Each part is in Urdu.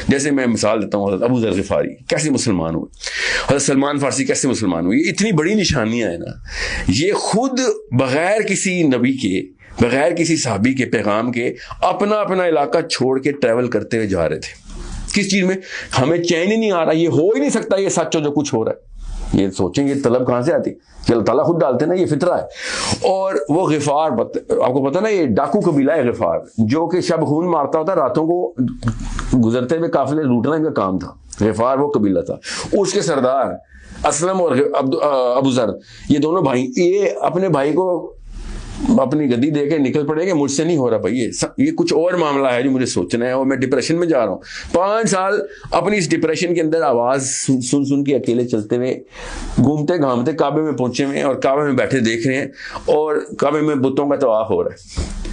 جیسے میں مثال دیتا ہوں، حضرت ابو ذر غفاری کیسے مسلمان ہوئے، حضرت سلمان فارسی کیسے مسلمان ہوئے. یہ اتنی بڑی نشانیاں ہیں نا، یہ خود بغیر کسی نبی کے، بغیر کسی صحابی کے پیغام کے اپنا علاقہ چھوڑ کے ٹریول کرتے ہوئے جا رہے تھے. کس چیز میں؟ ہمیں چین ہی نہیں آ رہا، یہ ہو ہی نہیں سکتا یہ سچ ہو جو کچھ ہو رہا ہے. یہ سوچیں یہ طلب کہاں سے آتی کہ اللہ تعالیٰ خود ڈالتے نا، یہ فطرہ ہے. اور وہ غفار، آپ کو پتہ نا یہ ڈاکو قبیلہ ہے غفار، جو کہ شب خون مارتا ہوتا، راتوں کو گزرتے ہوئے قافلے لوٹنا ان کا کام تھا. غفار وہ قبیلہ تھا. اس کے سردار اسلم اور ابو ذر، یہ دونوں بھائی، یہ اپنے بھائی کو اپنی گدی دے کے نکل پڑے گے، مجھ سے نہیں ہو رہا بھائی، یہ کچھ اور معاملہ ہے جو مجھے سوچنا ہے، اور میں ڈپریشن میں جا رہا ہوں. 5 سال اپنی اس ڈپریشن کے اندر آواز سن کے اکیلے چلتے ہوئے، گھومتے گھامتے کعبے میں پہنچے ہوئے ہیں، اور کعبے میں بیٹھے دیکھ رہے ہیں، اور کعبے میں بتوں کا طواف ہو رہا ہے.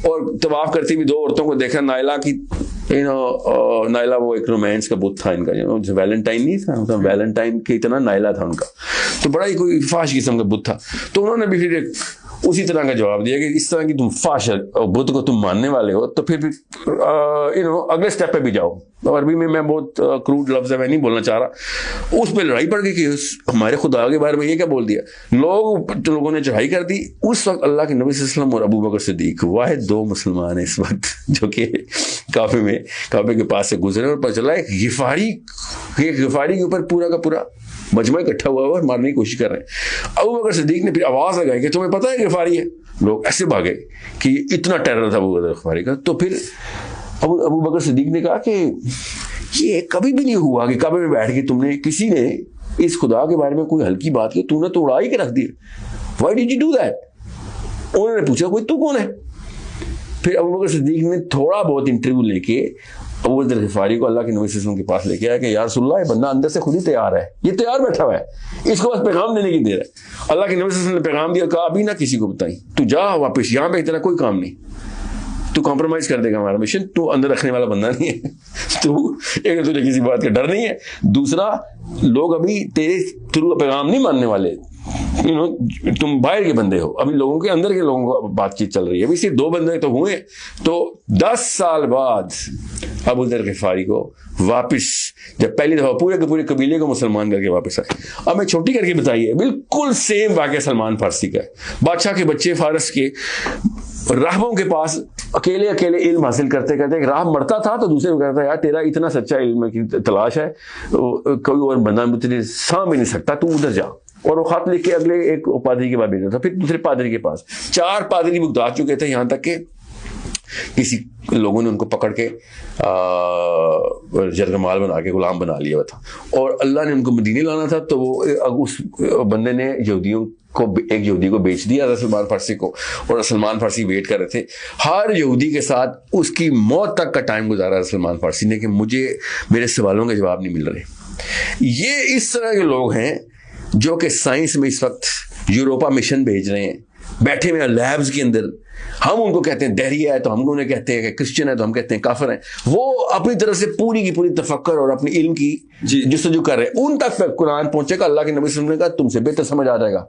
اور طواف کرتی ہوئی 2 عورتوں کو دیکھا، نائلہ کی، نائلہ وہ ایک رومانس کا بت تھا ان کا، ویلنٹائن نہیں تھا، ویلنٹائن کے اتنا نائلہ تھا ان کا، تو بڑا ہی کوئی فاش قسم کا بت تھا. تو انہوں نے بھی پھر اسی طرح کا جواب دیا کہ اس طرح کی تم فاش بت کو تم ماننے والے ہو تو پھر اگلے سٹیپ پہ بھی جاؤ. عربی میں بہت کروڈ لفظ ہے، میں نہیں بولنا چاہ رہا. اس پہ لڑائی پڑ گئی کہ ہمارے خدا کے بارے میں یہ کیا بول دیا. لوگوں نے چڑھائی کر دی. اس وقت اللہ کے نبی صلی اللہ علیہ وسلم اور ابو بکر صدیق واحد 2 مسلمان ہیں اس وقت جو کہ کعبے کے پاس سے گزرے، اور پتہ چلا غفاری کے اوپر پورا کا پورا مجمع اکٹھا ہوا اور مارنے کی کوشش کر رہے ہیں. ابو بکر صدیق نے پھر آواز لگائی کہ تمہیں پتہ ہے غفاری ہے. لوگ ایسے بھاگے کہ اتنا ٹیرر تھا ابو بکر غفاری کا. تو پھر ابو بکر صدیق نے کہا کہ یہ کبھی بھی نہیں ہوا کہ کعبے میں بیٹھ کے تم نے کسی نے اس خدا کے بارے میں کوئی ہلکی بات کی، تم نے تو اڑا ہی کے رکھ دی. Why did you do that? انہوں نے پوچھا کوئی تو کون ہے؟ پھر ابو بکر صدیق نے تھوڑا بہت انٹرویو لے کے ابو ذر غفاری کو اللہ کے نبی صلی اللہ علیہ وسلم کے پاس لے کے آیا کہ یا رسول اللہ، یہ بندہ اندر سے خود ہی تیار ہے، یہ تیار بیٹھا ہوا ہے، اس کو بس پیغام دینے کی دیر ہے. اللہ کے نبی صلی اللہ علیہ وسلم نے پیغام دیا، کہا ابھی نہ کسی کو بتائیں، تو جا واپس، یہاں پہ اتنا کوئی کام نہیں، تو کمپرومائز کر دے گا ہمارا مشن، تو اندر رکھنے والا بندہ نہیں ہے. تو ایک تجھے کسی بات کا ڈر نہیں ہے، دوسرا لوگ ابھی تیرے تھرو پیغام نہیں ماننے والے، تم باہر کے بندے ہو، ابھی لوگوں کے اندر کے لوگوں کو بات چیت چل رہی ہے. ابھی صرف 2 بندے تو ہوئے. تو 10 سال بعد ابو ذر غفاری کو واپس، جب پہلی دفعہ پورے کے پورے قبیلے کو مسلمان کر کے واپس آئے. اب میں چھوٹی کر کے بتائیے، بالکل سیم واقعہ سلمان فارسی کا ہے. بادشاہ کے بچے فارس کے راہبوں کے پاس اکیلے علم حاصل کرتے کرتے ایک راہب مرتا تھا تو دوسرے کو کہتا ہے یار تیرا اتنا سچا علم کی تلاش ہے، کوئی اور بندہ تجھے سامنے نہیں سکتا، تو ادھر جا. اور وہ خط لکھ کے اگلے ایک پادری کے پاس بھیجا تھا، پھر دوسرے پادری کے پاس. 4 پادری بگتا چکے تھے، یہاں تک کہ کسی لوگوں نے ان کو پکڑ کے جرگمال بنا کے غلام بنا لیا ہوا تھا. اور اللہ نے ان کو مدینے لانا تھا، تو وہ اس بندے نے یہودیوں کو، ایک یہودی کو بیچ دیا سلمان فارسی کو، اور سلمان فارسی ویٹ کر رہے تھے. ہر یہودی کے ساتھ اس کی موت تک کا ٹائم گزارا سلمان فارسی نے کہ مجھے میرے سوالوں کے جواب نہیں مل رہے. یہ اس طرح کے لوگ ہیں جو کہ سائنس میں اس وقت یوروپا مشن بھیج رہے ہیں، بیٹھے ہوئے لیبز کے اندر. ہم ان کو کہتے ہیں دہریہ ہے، تو ہم انہیں کہتے ہیں کہ کرسچن ہے، تو ہم کہتے ہیں کافر ہیں. وہ اپنی طرف سے پوری کی پوری تفکر اور اپنی علم کی جستجو کر رہے ہیں. ان تک قرآن پہنچے گا، اللہ کے نبی صلی اللہ علیہ وسلم نے کہا تم سے بہتر سمجھ آ جائے گا.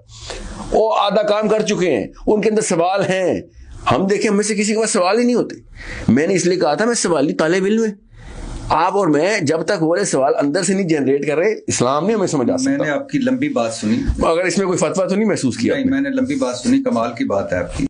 وہ آدھا کام کر چکے ہیں، ان کے اندر سوال ہیں. ہم دیکھیں ہم میں سے کسی کے پاس سوال ہی نہیں ہوتے. میں نے اس لیے کہا تھا میں سوالی طالب علم ہے. آپ اور میں جب تک وہ سوال اندر سے نہیں جنریٹ کر رہے، اسلام نہیں ہمیں سمجھ آ سکتا. میں نے آپ کی لمبی بات سنی، اگر اس میں کوئی فتویٰ تو نہیں محسوس کیا؟ میں نے لمبی بات سنی، کمال کی بات ہے آپ کی.